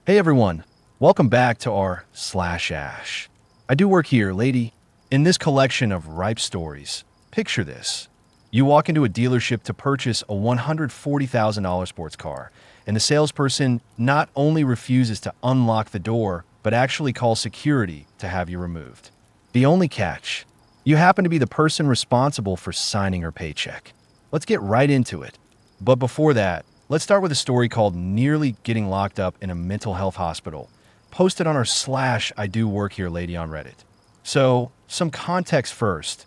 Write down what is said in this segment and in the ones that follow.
Hey everyone, welcome back to our slash ash. I do work here, lady. In this collection of ripe stories, picture this. You walk into a dealership to purchase a $140,000 sports car, and the salesperson not only refuses to unlock the door, but actually calls security to have you removed. The only catch, you happen to be the person responsible for signing her paycheck. Let's get right into it. But before that, let's start with a story called Nearly Getting Locked Up in a Mental Health Hospital, posted on our slash I do work here lady on Reddit. So, some context first.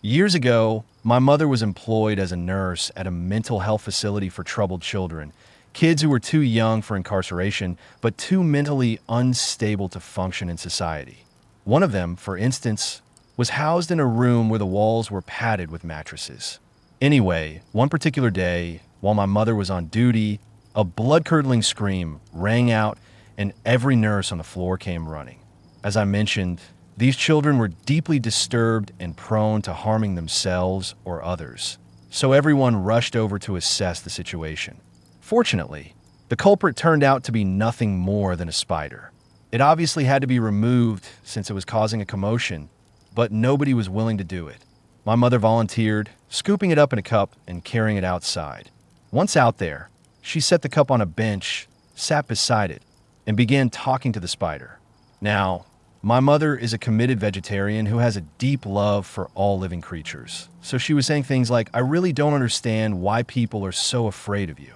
Years ago, my mother was employed as a nurse at a mental health facility for troubled children, kids who were too young for incarceration, but too mentally unstable to function in society. One of them, for instance, was housed in a room where the walls were padded with mattresses. Anyway, one particular day, while my mother was on duty, a blood-curdling scream rang out and every nurse on the floor came running. As I mentioned, these children were deeply disturbed and prone to harming themselves or others, so everyone rushed over to assess the situation. Fortunately, the culprit turned out to be nothing more than a spider. It obviously had to be removed since it was causing a commotion, but nobody was willing to do it. My mother volunteered, scooping it up in a cup and carrying it outside. Once out there, she set the cup on a bench, sat beside it, and began talking to the spider. Now, my mother is a committed vegetarian who has a deep love for all living creatures. So she was saying things like, I really don't understand why people are so afraid of you.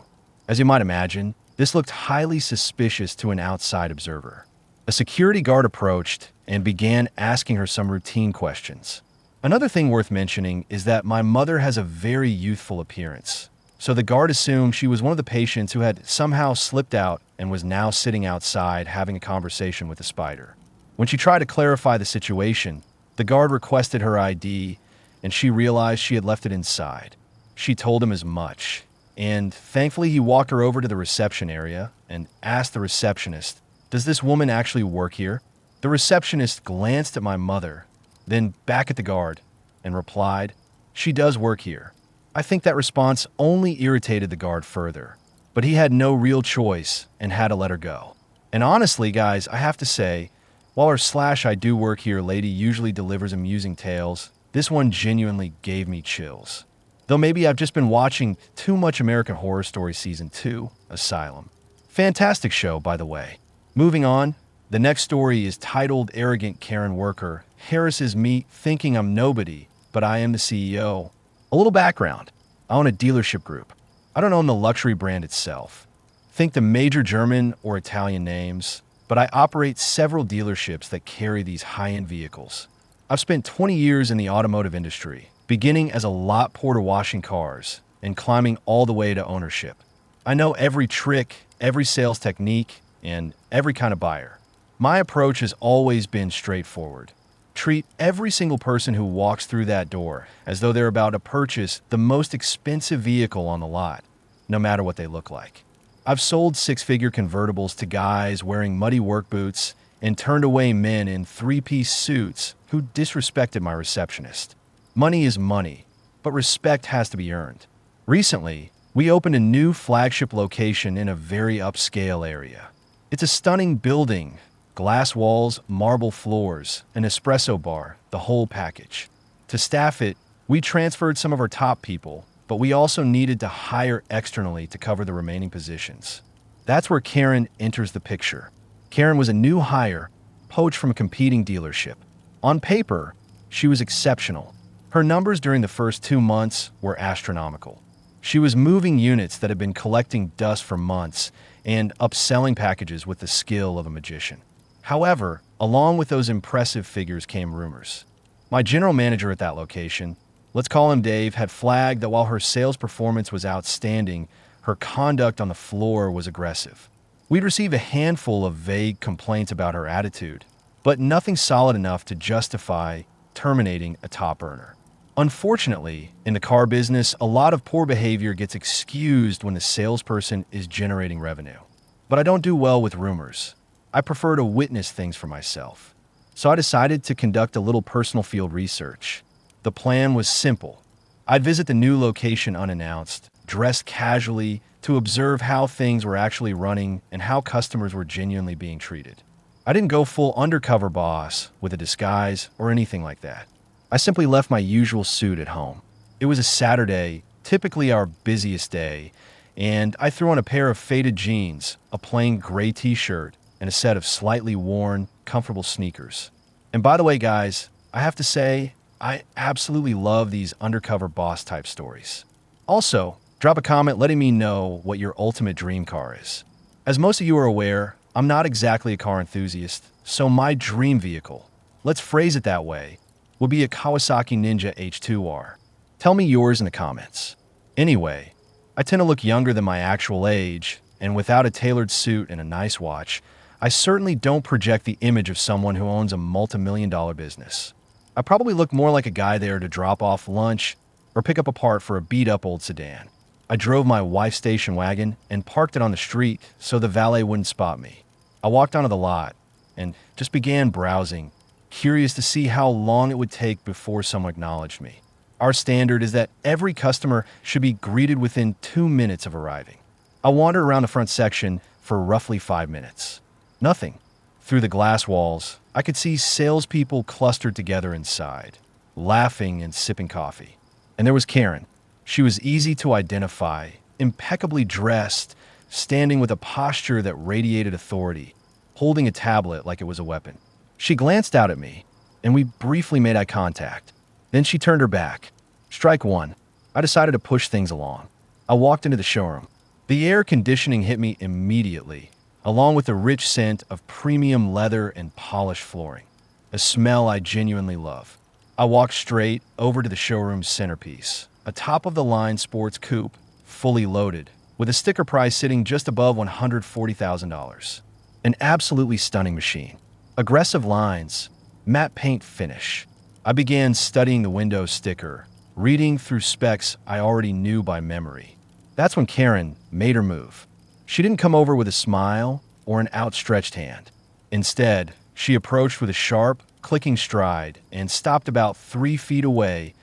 As you might imagine, this looked highly suspicious to an outside observer. A security guard approached and began asking her some routine questions. Another thing worth mentioning is that my mother has a very youthful appearance. So the guard assumed she was one of the patients who had somehow slipped out and was now sitting outside having a conversation with the spider. When she tried to clarify the situation, the guard requested her ID, and she realized she had left it inside. She told him as much, and thankfully he walked her over to the reception area and asked the receptionist, "Does this woman actually work here?" The receptionist glanced at my mother, then back at the guard, and replied, "She does work here." I think that response only irritated the guard further, but he had no real choice and had to let her go. And honestly, guys, I have to say, while our slash I do work here lady usually delivers amusing tales, this one genuinely gave me chills. Though maybe I've just been watching too much American Horror Story Season 2, Asylum. Fantastic show, by the way. Moving on, the next story is titled Arrogant Karen Worker harasses me thinking I'm nobody, but I am the CEO. A little background. I own a dealership group. I don't own the luxury brand itself. Think the major German or Italian names, but I operate several dealerships that carry these high-end vehicles. I've spent 20 years in the automotive industry, beginning as a lot porter washing cars and climbing all the way to ownership. I know every trick, every sales technique, and every kind of buyer. My approach has always been straightforward. Treat every single person who walks through that door as though they're about to purchase the most expensive vehicle on the lot, no matter what they look like. I've sold six-figure convertibles to guys wearing muddy work boots and turned away men in three-piece suits who disrespected my receptionist. Money is money, but respect has to be earned. Recently, we opened a new flagship location in a very upscale area. It's a stunning building. Glass walls, marble floors, an espresso bar, the whole package. To staff it, we transferred some of our top people, but we also needed to hire externally to cover the remaining positions. That's where Karen enters the picture. Karen was a new hire, poached from a competing dealership. On paper, she was exceptional. Her numbers during the first 2 months were astronomical. She was moving units that had been collecting dust for months and upselling packages with the skill of a magician. However, along with those impressive figures came rumors. My general manager at that location, let's call him Dave, had flagged that while her sales performance was outstanding, her conduct on the floor was aggressive. We'd received a handful of vague complaints about her attitude, but nothing solid enough to justify terminating a top earner. Unfortunately, in the car business, a lot of poor behavior gets excused when the salesperson is generating revenue. But I don't do well with rumors. I prefer to witness things for myself. So I decided to conduct a little personal field research. The plan was simple. I'd visit the new location unannounced, dressed casually to observe how things were actually running and how customers were genuinely being treated. I didn't go full undercover boss with a disguise or anything like that. I simply left my usual suit at home. It was a Saturday, typically our busiest day, and I threw on a pair of faded jeans, a plain gray t-shirt, and a set of slightly worn, comfortable sneakers. And by the way, guys, I have to say, I absolutely love these undercover boss type stories. Also, drop a comment letting me know what your ultimate dream car is. As most of you are aware, I'm not exactly a car enthusiast, so my dream vehicle, let's phrase it that way, would be a Kawasaki Ninja H2R. Tell me yours in the comments. Anyway, I tend to look younger than my actual age, and without a tailored suit and a nice watch, I certainly don't project the image of someone who owns a multi-million-dollar business. I probably look more like a guy there to drop off lunch or pick up a part for a beat-up old sedan. I drove my wife's station wagon and parked it on the street so the valet wouldn't spot me. I walked onto the lot and just began browsing, curious to see how long it would take before someone acknowledged me. Our standard is that every customer should be greeted within 2 minutes of arriving. I wandered around the front section for roughly 5 minutes. Nothing. Through the glass walls, I could see salespeople clustered together inside, laughing and sipping coffee. And there was Karen. She was easy to identify, impeccably dressed, standing with a posture that radiated authority, holding a tablet like it was a weapon. She glanced out at me, and we briefly made eye contact. Then she turned her back. Strike one. I decided to push things along. I walked into the showroom. The air conditioning hit me immediately, along with the rich scent of premium leather and polished flooring, a smell I genuinely love. I walked straight over to the showroom's centerpiece, a top-of-the-line sports coupe, fully loaded, with a sticker price sitting just above $140,000. An absolutely stunning machine. Aggressive lines, matte paint finish. I began studying the Windows sticker, reading through specs I already knew by memory. That's when Karen made her move. She didn't come over with a smile or an outstretched hand. Instead, she approached with a sharp, clicking stride and stopped about 3 feet away,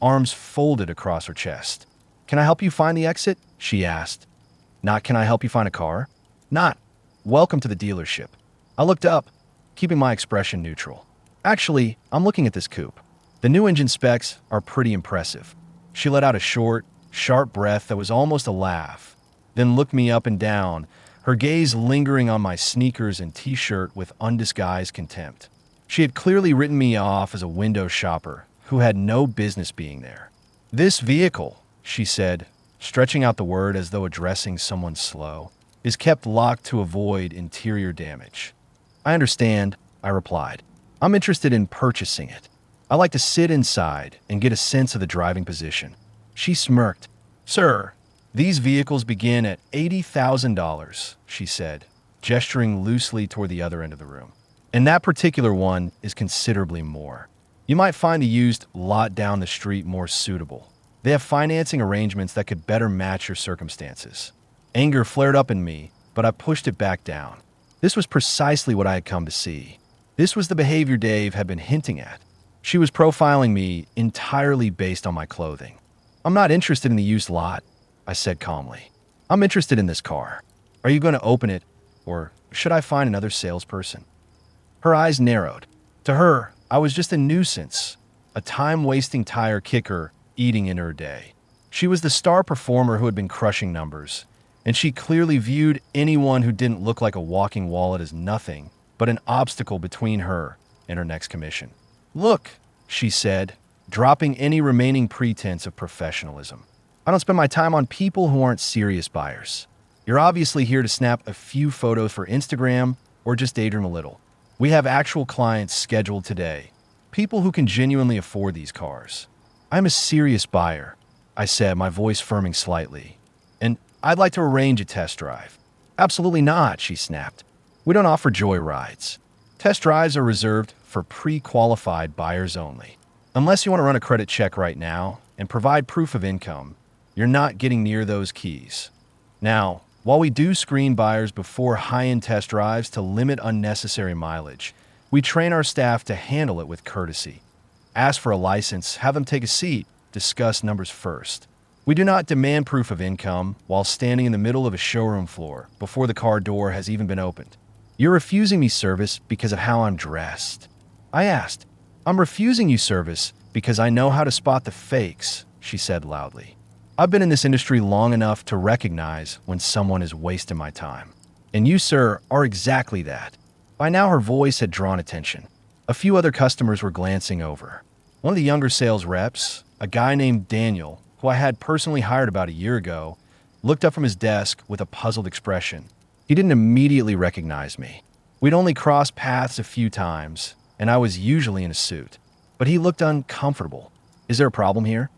arms folded across her chest. "Can I help you find the exit?" she asked. Not, "Can I help you find a car?" Not, "Welcome to the dealership." I looked up, keeping my expression neutral. "Actually, I'm looking at this coupe. The new engine specs are pretty impressive." She let out a short, sharp breath that was almost a laugh, then looked me up and down, her gaze lingering on my sneakers and t-shirt with undisguised contempt. She had clearly written me off as a window shopper who had no business being there. "This vehicle," she said, stretching out the word as though addressing someone slow, "is kept locked to avoid interior damage." "I understand," I replied. "I'm interested in purchasing it. I like to sit inside and get a sense of the driving position." She smirked. "Sir, these vehicles begin at $80,000, she said, gesturing loosely toward the other end of the room. "And that particular one is considerably more. You might find the used lot down the street more suitable. They have financing arrangements that could better match your circumstances." Anger flared up in me, but I pushed it back down. This was precisely what I had come to see. This was the behavior Dave had been hinting at. She was profiling me entirely based on my clothing. "I'm not interested in the used lot," I said calmly. "I'm interested in this car. Are you going to open it, or should I find another salesperson?" Her eyes narrowed. To her, I was just a nuisance, a time-wasting tire kicker eating into her day. She was the star performer who had been crushing numbers, and she clearly viewed anyone who didn't look like a walking wallet as nothing but an obstacle between her and her next commission. "Look," she said, dropping any remaining pretense of professionalism. "I don't spend my time on people who aren't serious buyers. You're obviously here to snap a few photos for Instagram or just daydream a little. We have actual clients scheduled today, people who can genuinely afford these cars." "I'm a serious buyer," I said, my voice firming slightly, "and I'd like to arrange a test drive." "Absolutely not," she snapped. "We don't offer joy rides. Test drives are reserved for pre-qualified buyers only. Unless you want to run a credit check right now and provide proof of income, you're not getting near those keys. Now, while we do screen buyers before high-end test drives to limit unnecessary mileage, we train our staff to handle it with courtesy. Ask for a license, have them take a seat, discuss numbers first." We do not demand proof of income while standing in the middle of a showroom floor before the car door has even been opened. You're refusing me service because of how I'm dressed. I asked. I'm refusing you service because I know how to spot the fakes, she said loudly. I've been in this industry long enough to recognize when someone is wasting my time. And you, sir, are exactly that. By now her voice had drawn attention. A few other customers were glancing over. One of the younger sales reps, a guy named Daniel, who I had personally hired about a year ago, looked up from his desk with a puzzled expression. He didn't immediately recognize me. We'd only crossed paths a few times, and I was usually in a suit. But he looked uncomfortable. Is there a problem here?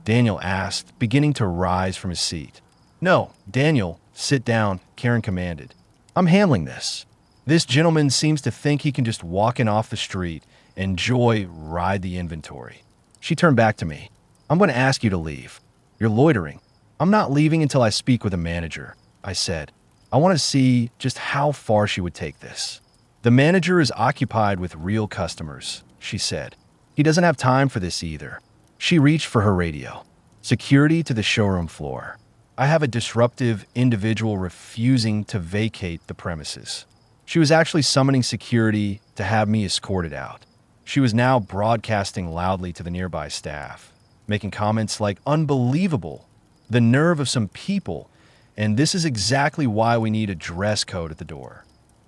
Daniel asked, beginning to rise from his seat. No, Daniel, sit down, Karen commanded. I'm handling this. This gentleman seems to think he can just walk in off the street and ride the inventory. She turned back to me. I'm going to ask you to leave. You're loitering. I'm not leaving until I speak with a manager, I said. I want to see just how far she would take this. The manager is occupied with real customers, she said. He doesn't have time for this either. She reached for her radio. Security to the showroom floor. I have a disruptive individual refusing to vacate the premises. She was actually summoning security to have me escorted out. She was now broadcasting loudly to the nearby staff, making comments like, unbelievable, the nerve of some people, and this is exactly why we need a dress code at the door.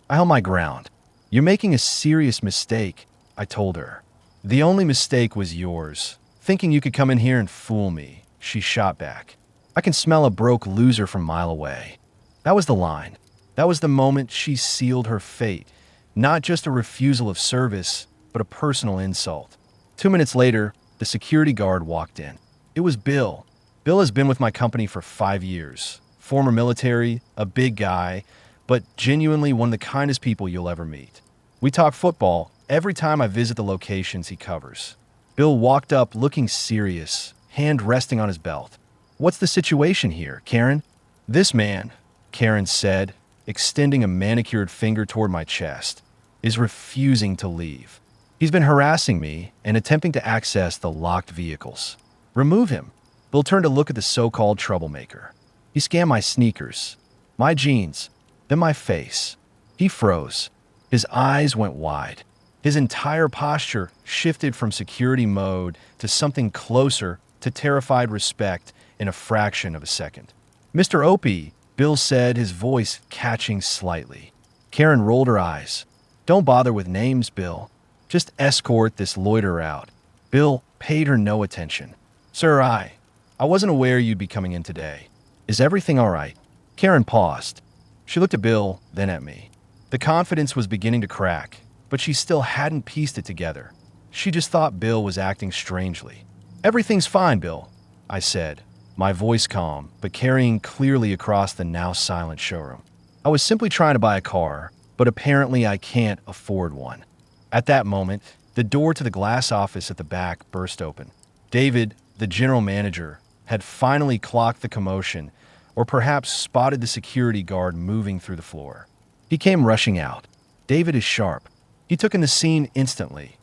I held my ground. You're making a serious mistake, I told her. The only mistake was yours, thinking you could come in here and fool me, she shot back. I can smell a broke loser from a mile away. That was the line. That was the moment she sealed her fate. Not just a refusal of service, but a personal insult. 2 minutes later, the security guard walked in. It was Bill. Bill has been with my company for 5 years. Former military, a big guy, but genuinely one of the kindest people you'll ever meet. We talk football every time I visit the locations he covers. Bill walked up looking serious, hand resting on his belt. What's the situation here, Karen? This man, Karen said, extending a manicured finger toward my chest, is refusing to leave. He's been harassing me and attempting to access the locked vehicles. Remove him. Bill turned to look at the so-called troublemaker. He scanned my sneakers, my jeans, then my face. He froze. His eyes went wide. His entire posture shifted from security mode to something closer to terrified respect in a fraction of a second. Mr. Opie, Bill said, his voice catching slightly. Karen rolled her eyes. Don't bother with names, Bill. Just escort this loiterer out. Bill paid her no attention. Sir, I wasn't aware you'd be coming in today. Is everything all right? Karen paused. She looked at Bill, then at me. The confidence was beginning to crack, but she still hadn't pieced it together. She just thought Bill was acting strangely. Everything's fine, Bill, I said, my voice calm, but carrying clearly across the now silent showroom. I was simply trying to buy a car, but apparently I can't afford one. At that moment, the door to the glass office at the back burst open. David, the general manager, had finally clocked the commotion, or perhaps spotted the security guard moving through the floor. He came rushing out. David is sharp. He took in the scene instantly.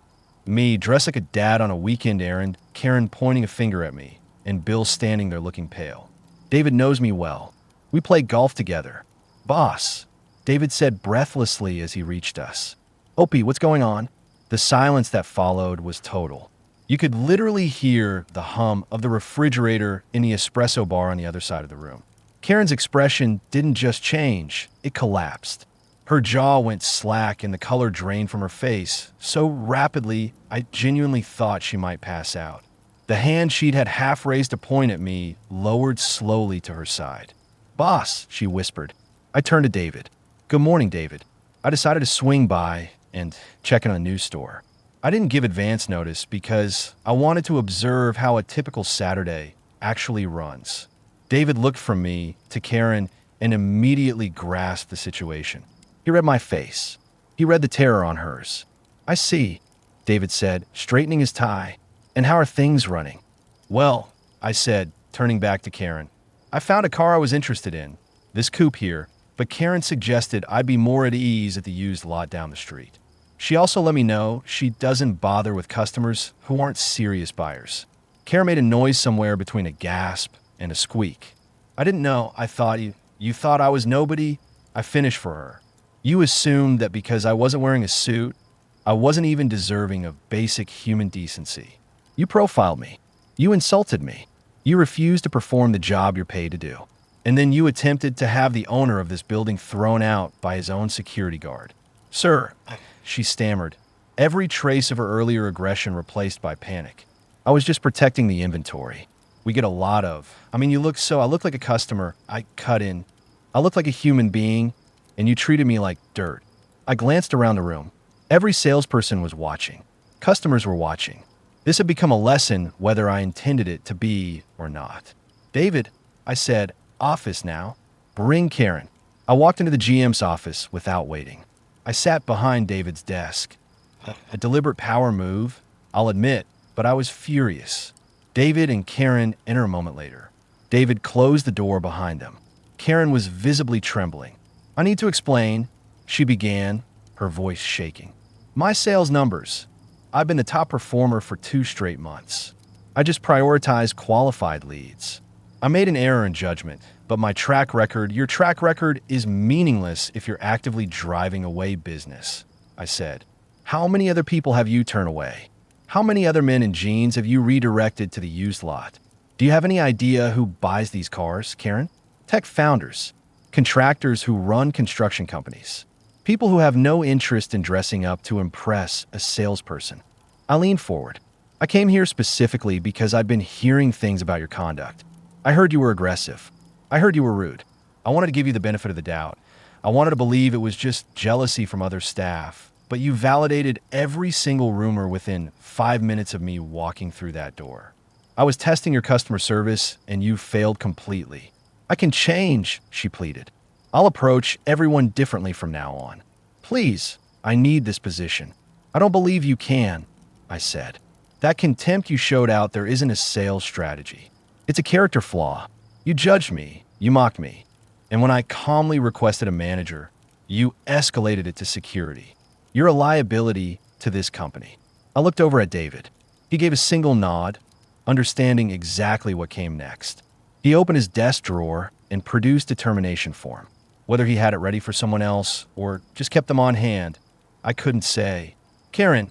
Me, dressed like a dad on a weekend errand, Karen pointing a finger at me, and Bill standing there looking pale. David knows me well. We play golf together. Boss, David said breathlessly as he reached us. Opie, what's going on? The silence that followed was total. You could literally hear the hum of the refrigerator in the espresso bar on the other side of the room. Karen's expression didn't just change, it collapsed. Her jaw went slack and the color drained from her face so rapidly I genuinely thought she might pass out. The hand she'd had half raised to point at me lowered slowly to her side. Boss, she whispered. I turned to David. Good morning, David. I decided to swing by and check in on a news store. I didn't give advance notice because I wanted to observe how a typical Saturday actually runs. David looked from me to Karen and immediately grasped the situation. He read my face. He read the terror on hers. I see, David said, straightening his tie. And how are things running? Well, I said, turning back to Karen. I found a car I was interested in, this coupe here, but Karen suggested I'd be more at ease at the used lot down the street. She also let me know she doesn't bother with customers who aren't serious buyers. Karen made a noise somewhere between a gasp and a squeak. I didn't know. I thought you thought I was nobody. I finished for her. You assumed that because I wasn't wearing a suit, I wasn't even deserving of basic human decency. You profiled me. You insulted me. You refused to perform the job you're paid to do. And then you attempted to have the owner of this building thrown out by his own security guard. Sir, she stammered, every trace of her earlier aggression replaced by panic. I was just protecting the inventory. We get a lot of. I look like a customer. I cut in. I look like a human being, and you treated me like dirt. I glanced around the room. Every salesperson was watching. Customers were watching. This had become a lesson whether I intended it to be or not. David, I said, office now. Bring Karen. I walked into the GM's office without waiting. I sat behind David's desk. A deliberate power move, I'll admit, but I was furious. David and Karen enter a moment later. David closed the door behind them. Karen was visibly trembling. I need to explain, she began, her voice shaking. My sales numbers. I've been the top performer for 2 straight months. I just prioritize qualified leads. I made an error in judgment, but your track record is meaningless if you're actively driving away business, I said. How many other people have you turned away? How many other men in jeans have you redirected to the used lot? Do you have any idea who buys these cars, Karen? Tech founders, contractors who run construction companies, people who have no interest in dressing up to impress a salesperson. I leaned forward. I came here specifically because I've been hearing things about your conduct. I heard you were aggressive. I heard you were rude. I wanted to give you the benefit of the doubt. I wanted to believe it was just jealousy from other staff, but you validated every single rumor within 5 minutes of me walking through that door. I was testing your customer service, and you failed completely. I can change, she pleaded. I'll approach everyone differently from now on. Please, I need this position. I don't believe you can, I said. That contempt you showed out there isn't a sales strategy. It's a character flaw. You judged me, you mocked me, and when I calmly requested a manager, you escalated it to security. You're a liability to this company. I looked over at David. He gave a single nod, understanding exactly what came next. He opened his desk drawer and produced a termination form. Whether he had it ready for someone else or just kept them on hand, I couldn't say. Karen,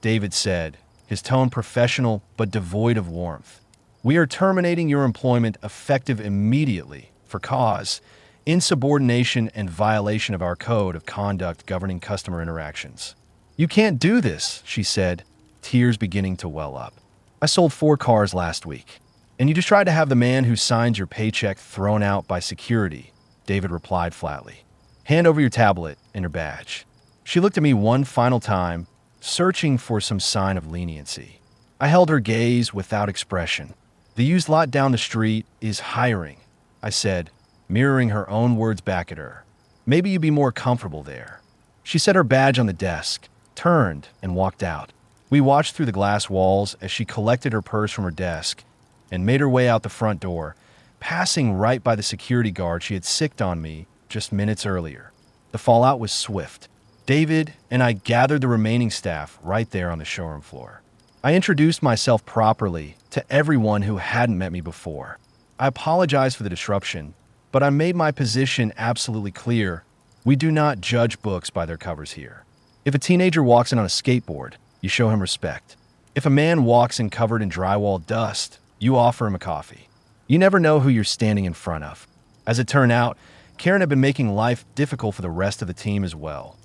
David said, his tone professional but devoid of warmth. We are terminating your employment effective immediately for cause, insubordination, and violation of our code of conduct governing customer interactions. You can't do this, she said, tears beginning to well up. I sold 4 cars last week, and you just tried to have the man who signs your paycheck thrown out by security, David replied flatly. Hand over your tablet and your badge. She looked at me one final time, searching for some sign of leniency. I held her gaze without expression. The used lot down the street is hiring, I said, mirroring her own words back at her. Maybe you'd be more comfortable there. She set her badge on the desk, turned, and walked out. We watched through the glass walls as she collected her purse from her desk and made her way out the front door, passing right by the security guard she had sicked on me just minutes earlier. The fallout was swift. David and I gathered the remaining staff right there on the showroom floor. I introduced myself properly to everyone who hadn't met me before. I apologized for the disruption, but I made my position absolutely clear. We do not judge books by their covers here. If a teenager walks in on a skateboard, you show him respect. If a man walks in covered in drywall dust, you offer him a coffee. You never know who you're standing in front of. As it turned out, Karen had been making life difficult for the rest of the team as well,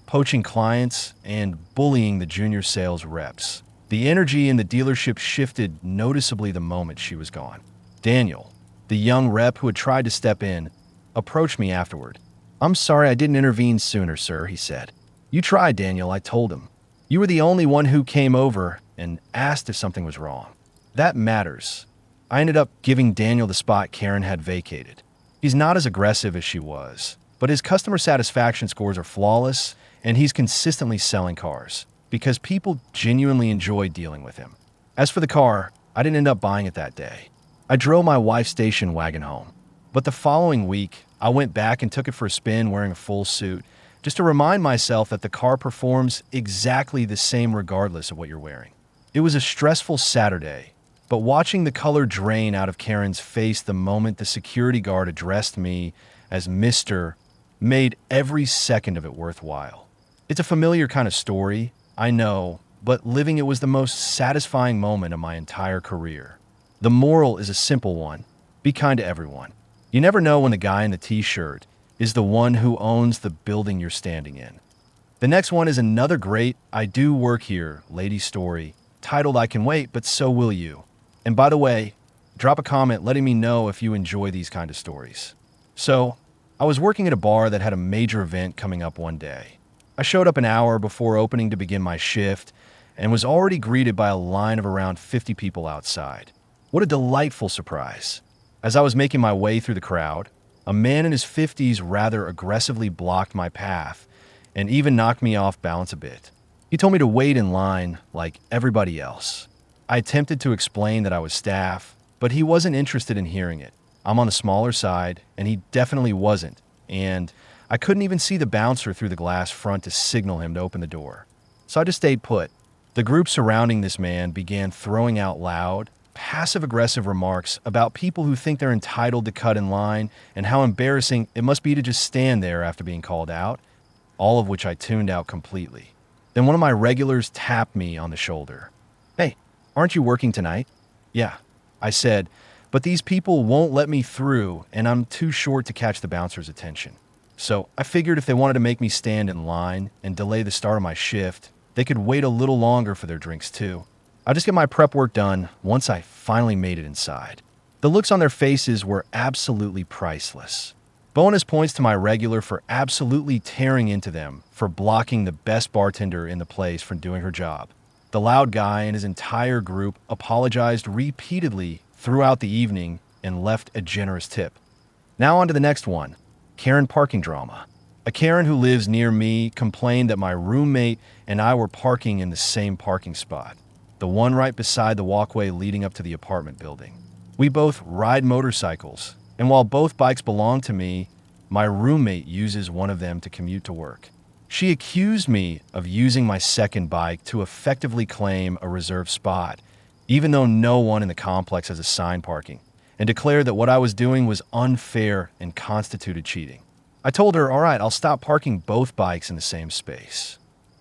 poaching clients and bullying the junior sales reps. The energy in the dealership shifted noticeably the moment she was gone. Daniel, the young rep who had tried to step in, approached me afterward. I'm sorry I didn't intervene sooner, sir, he said. You tried, Daniel, I told him. You were the only one who came over and asked if something was wrong. That matters. I ended up giving Daniel the spot Karen had vacated. He's not as aggressive as she was, but his customer satisfaction scores are flawless, and he's consistently selling cars because people genuinely enjoy dealing with him. As for the car, I didn't end up buying it that day. I drove my wife's station wagon home. But the following week, I went back and took it for a spin wearing a full suit, just to remind myself that the car performs exactly the same regardless of what you're wearing. It was a stressful Saturday, but watching the color drain out of Karen's face the moment the security guard addressed me as Mr. made every second of it worthwhile. It's a familiar kind of story, I know, but living it was the most satisfying moment of my entire career. The moral is a simple one: be kind to everyone. You never know when the guy in the t-shirt is the one who owns the building you're standing in. The next one is another great "I do work here" lady story, titled "I Can Wait, But So Will You." And by the way, drop a comment letting me know if you enjoy these kind of stories. So, I was working at a bar that had a major event coming up one day. I showed up an hour before opening to begin my shift and was already greeted by a line of around 50 people outside. What a delightful surprise. As I was making my way through the crowd, a man in his 50s rather aggressively blocked my path and even knocked me off balance a bit. He told me to wait in line like everybody else. I attempted to explain that I was staff, but he wasn't interested in hearing it. I'm on the smaller side, and he definitely wasn't, and I couldn't even see the bouncer through the glass front to signal him to open the door. So I just stayed put. The group surrounding this man began throwing out loud, passive-aggressive remarks about people who think they're entitled to cut in line and how embarrassing it must be to just stand there after being called out, all of which I tuned out completely. Then one of my regulars tapped me on the shoulder. "Hey, aren't you working tonight?" "Yeah," I said, "but these people won't let me through and I'm too short to catch the bouncer's attention." So I figured if they wanted to make me stand in line and delay the start of my shift, they could wait a little longer for their drinks too. I'll just get my prep work done once I finally made it inside. The looks on their faces were absolutely priceless. Bonus points to my regular for absolutely tearing into them for blocking the best bartender in the place from doing her job. The loud guy and his entire group apologized repeatedly throughout the evening and left a generous tip. Now on to the next one: Karen parking drama. A Karen who lives near me complained that my roommate and I were parking in the same parking spot, the one right beside the walkway leading up to the apartment building. We both ride motorcycles, and while both bikes belong to me, my roommate uses one of them to commute to work. She accused me of using my second bike to effectively claim a reserved spot, even though no one in the complex has assigned parking, and declared that what I was doing was unfair and constituted cheating. I told her, all right, I'll stop parking both bikes in the same space.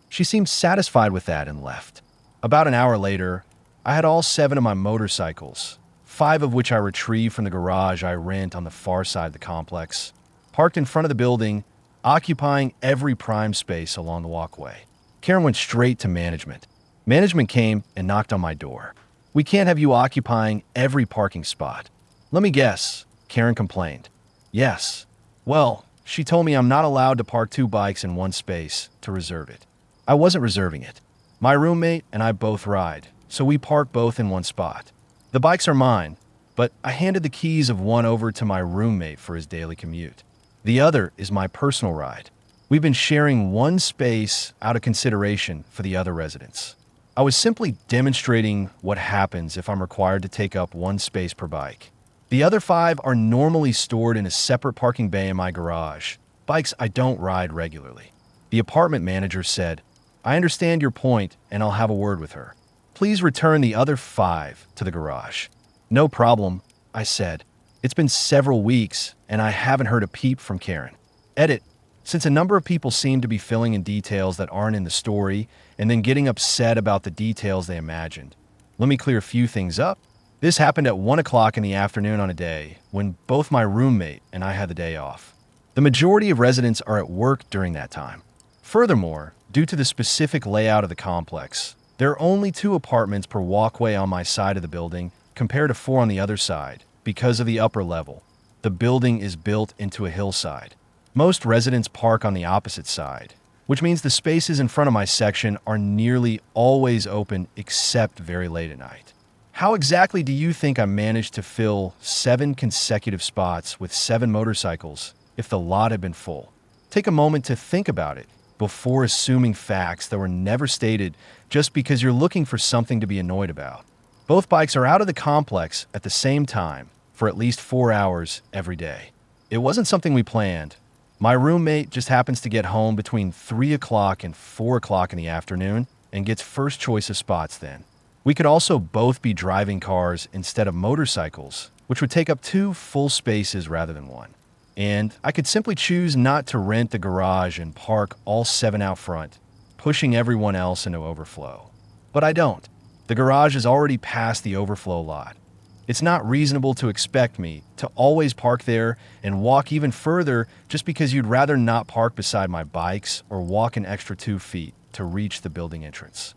She seemed satisfied with that and left. About an hour later, I had all 7 of my motorcycles, 5 of which I retrieved from the garage I rent on the far side of the complex, parked in front of the building, occupying every prime space along the walkway. Karen went straight to management. Management came and knocked on my door. "We can't have you occupying every parking spot." "Let me guess," Karen complained. "Yes." "Well, she told me I'm not allowed to park 2 bikes in one space to reserve it." I wasn't reserving it. My roommate and I both ride, so we park both in one spot. The bikes are mine, but I handed the keys of one over to my roommate for his daily commute. The other is my personal ride. We've been sharing one space out of consideration for the other residents. I was simply demonstrating what happens if I'm required to take up one space per bike. The other 5 are normally stored in a separate parking bay in my garage, bikes I don't ride regularly. The apartment manager said, "I understand your point and I'll have a word with her. Please return the other 5 to the garage." "No problem," I said. It's been several weeks and I haven't heard a peep from Karen. Edit: since a number of people seem to be filling in details that aren't in the story and then getting upset about the details they imagined, let me clear a few things up. This happened at 1 o'clock in the afternoon on a day when both my roommate and I had the day off. The majority of residents are at work during that time. Furthermore, due to the specific layout of the complex, there are only 2 apartments per walkway on my side of the building compared to 4 on the other side because of the upper level. The building is built into a hillside. Most residents park on the opposite side, which means the spaces in front of my section are nearly always open except very late at night. How exactly do you think I managed to fill 7 consecutive spots with 7 motorcycles if the lot had been full? Take a moment to think about it before assuming facts that were never stated just because you're looking for something to be annoyed about. Both bikes are out of the complex at the same time for at least 4 hours every day. It wasn't something we planned. My roommate just happens to get home between 3 o'clock and 4 o'clock in the afternoon and gets first choice of spots then. We could also both be driving cars instead of motorcycles, which would take up 2 full spaces rather than 1. And I could simply choose not to rent the garage and park all 7 out front, pushing everyone else into overflow. But I don't. The garage is already past the overflow lot. It's not reasonable to expect me to always park there and walk even further just because you'd rather not park beside my bikes or walk an extra 2 feet to reach the building entrance.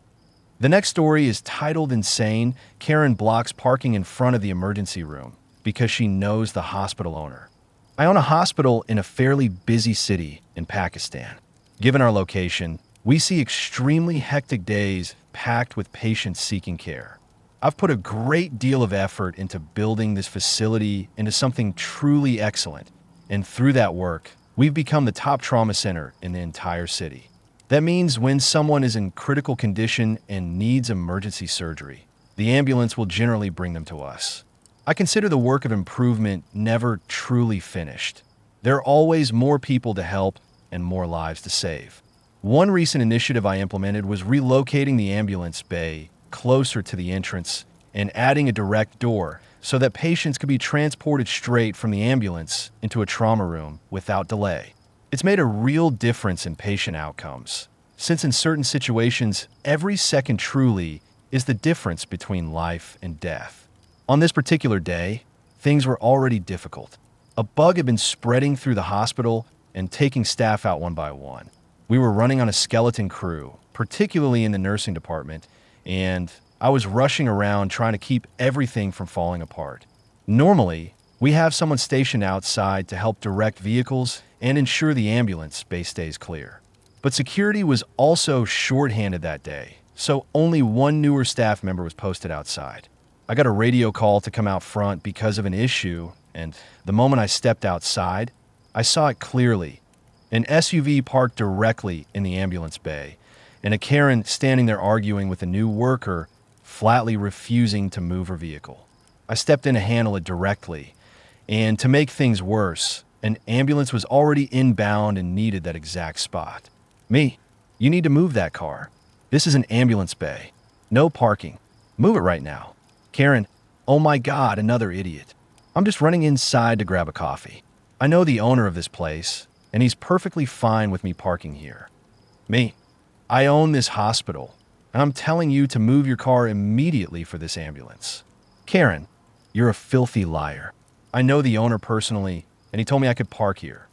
The next story is titled Insane. Karen blocks parking in front of the emergency room because she knows the hospital owner. I own a hospital in a fairly busy city in Pakistan. Given our location, we see extremely hectic days packed with patients seeking care. I've put a great deal of effort into building this facility into something truly excellent, and through that work, we've become the top trauma center in the entire city. That means when someone is in critical condition and needs emergency surgery, the ambulance will generally bring them to us. I consider the work of improvement never truly finished. There are always more people to help and more lives to save. One recent initiative I implemented was relocating the ambulance bay closer to the entrance and adding a direct door so that patients could be transported straight from the ambulance into a trauma room without delay. It's made a real difference in patient outcomes, since in certain situations, every second truly is the difference between life and death. On this particular day, things were already difficult. A bug had been spreading through the hospital and taking staff out one by one. We were running on a skeleton crew, particularly in the nursing department, and I was rushing around trying to keep everything from falling apart. Normally, we have someone stationed outside to help direct vehicles and ensure the ambulance bay stays clear. But security was also shorthanded that day, so only one newer staff member was posted outside. I got a radio call to come out front because of an issue, and the moment I stepped outside, I saw it clearly. An SUV parked directly in the ambulance bay, and a Karen standing there arguing with a new worker, flatly refusing to move her vehicle. I stepped in to handle it directly, and to make things worse, an ambulance was already inbound and needed that exact spot. Me, you need to move that car. This is an ambulance bay. No parking. Move it right now. Karen, oh my God, another idiot. I'm just running inside to grab a coffee. I know the owner of this place, and he's perfectly fine with me parking here. Me, I own this hospital, and I'm telling you to move your car immediately for this ambulance. Karen, you're a filthy liar. I know the owner personally, and he told me I could park here.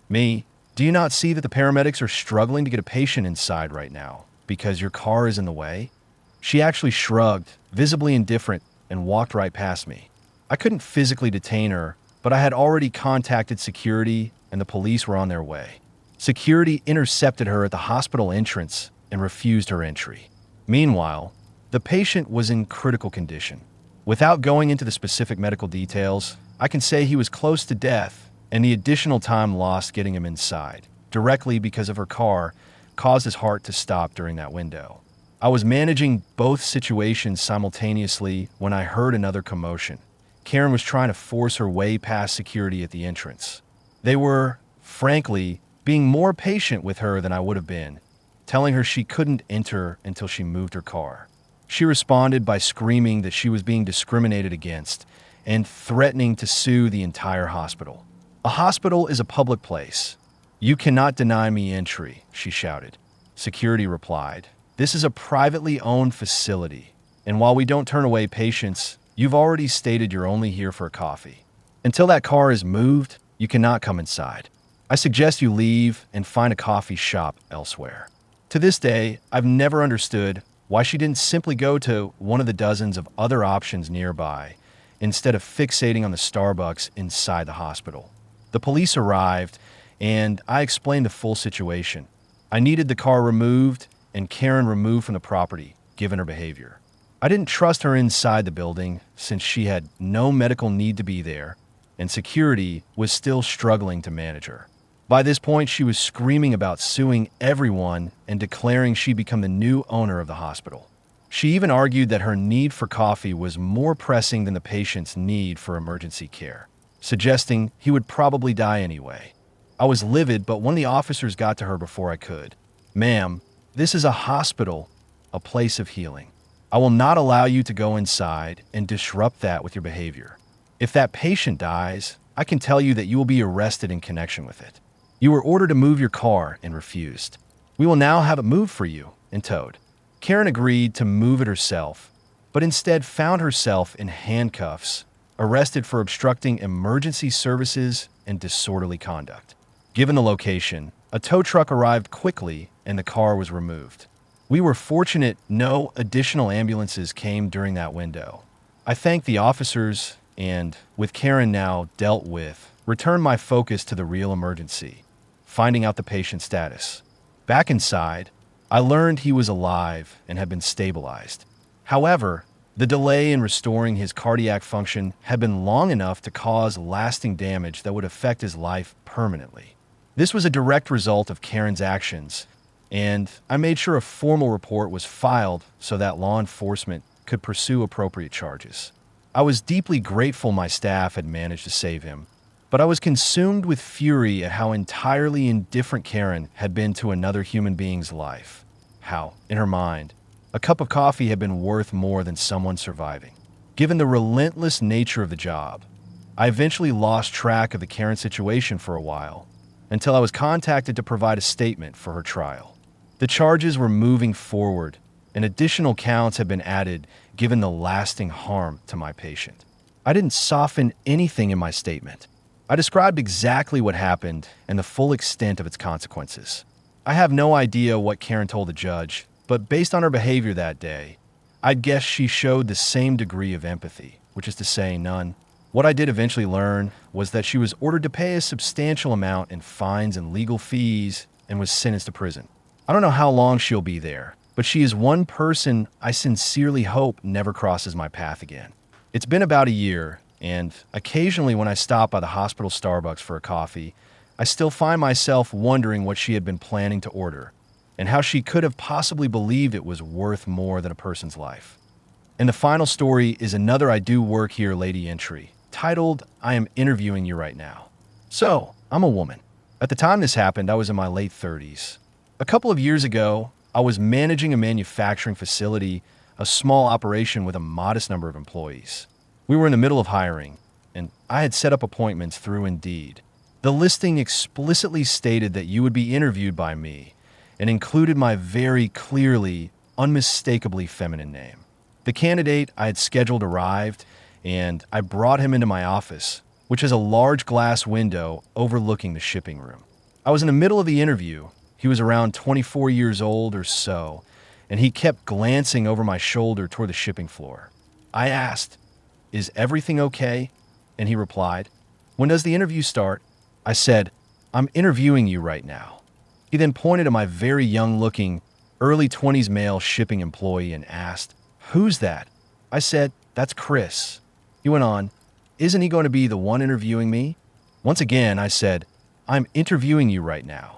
Me, do you not see that the paramedics are struggling to get a patient inside right now because your car is in the way? She actually shrugged, visibly indifferent, and walked right past me. I couldn't physically detain her, but I had already contacted security, and the police were on their way. Security intercepted her at the hospital entrance and refused her entry. Meanwhile, the patient was in critical condition. Without going into the specific medical details, I can say he was close to death, and the additional time lost getting him inside, directly because of her car, caused his heart to stop during that window. I was managing both situations simultaneously when I heard another commotion. Karen was trying to force her way past security at the entrance. They were, frankly, being more patient with her than I would have been, telling her she couldn't enter until she moved her car. She responded by screaming that she was being discriminated against and threatening to sue the entire hospital. A hospital is a public place. You cannot deny me entry, she shouted. Security replied, this is a privately owned facility, and while we don't turn away patients, you've already stated you're only here for a coffee. Until that car is moved, you cannot come inside. I suggest you leave and find a coffee shop elsewhere. To this day, I've never understood why she didn't simply go to one of the dozens of other options nearby instead of fixating on the Starbucks inside the hospital. The police arrived, and I explained the full situation. I needed the car removed and Karen removed from the property, given her behavior. I didn't trust her inside the building since she had no medical need to be there, and security was still struggling to manage her. By this point, she was screaming about suing everyone and declaring she'd become the new owner of the hospital. She even argued that her need for coffee was more pressing than the patient's need for emergency care, suggesting he would probably die anyway. I was livid, but one of the officers got to her before I could. Ma'am, this is a hospital, a place of healing. I will not allow you to go inside and disrupt that with your behavior. If that patient dies, I can tell you that you will be arrested in connection with it. You were ordered to move your car and refused. We will now have it moved for you and towed. Karen agreed to move it herself, but instead found herself in handcuffs, arrested for obstructing emergency services and disorderly conduct. Given the location, a tow truck arrived quickly and the car was removed. We were fortunate no additional ambulances came during that window. I thank the officers and, with Karen now dealt with, returned my focus to the real emergency, finding out the patient's status. Back inside, I learned he was alive and had been stabilized. However, the delay in restoring his cardiac function had been long enough to cause lasting damage that would affect his life permanently. This was a direct result of Karen's actions, and I made sure a formal report was filed so that law enforcement could pursue appropriate charges. I was deeply grateful my staff had managed to save him, but I was consumed with fury at how entirely indifferent Karen had been to another human being's life. How, in her mind, a cup of coffee had been worth more than someone surviving. Given the relentless nature of the job, I eventually lost track of the Karen situation for a while, until I was contacted to provide a statement for her trial. The charges were moving forward, and additional counts had been added given the lasting harm to my patient. I didn't soften anything in my statement. I described exactly what happened and the full extent of its consequences. I have no idea what Karen told the judge, but based on her behavior that day, I'd guess she showed the same degree of empathy, which is to say none. What I did eventually learn was that she was ordered to pay a substantial amount in fines and legal fees and was sentenced to prison. I don't know how long she'll be there, but she is one person I sincerely hope never crosses my path again. It's been about a year, and occasionally when I stop by the hospital Starbucks for a coffee, I still find myself wondering what she had been planning to order, and how she could have possibly believed it was worth more than a person's life. And the final story is another I do work here lady entry, titled, I am interviewing you right now. So, I'm a woman. At the time this happened, I was in my late 30s. A couple of years ago, I was managing a manufacturing facility, a small operation with a modest number of employees. We were in the middle of hiring, and I had set up appointments through Indeed. The listing explicitly stated that you would be interviewed by me and included my very clearly, unmistakably feminine name. The candidate I had scheduled arrived, and I brought him into my office, which has a large glass window overlooking the shipping room. I was in the middle of the interview. He was around 24 years old or so, and he kept glancing over my shoulder toward the shipping floor. I asked, "Is everything okay?" And he replied, "When does the interview start?" I said, "I'm interviewing you right now." He then pointed at my very young-looking, early 20s male shipping employee and asked, "Who's that?" I said, "That's Chris." He went on, "Isn't he going to be the one interviewing me?" Once again, I said, "I'm interviewing you right now."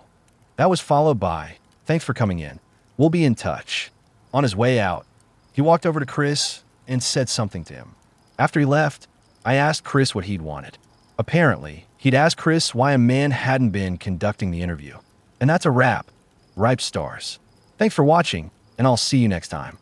That was followed by, "Thanks for coming in. We'll be in touch." On his way out, he walked over to Chris and said something to him. After he left, I asked Chris what he'd wanted. Apparently, he'd asked Chris why a man hadn't been conducting the interview. And that's a wrap. Ripe stars. Thanks for watching, and I'll see you next time.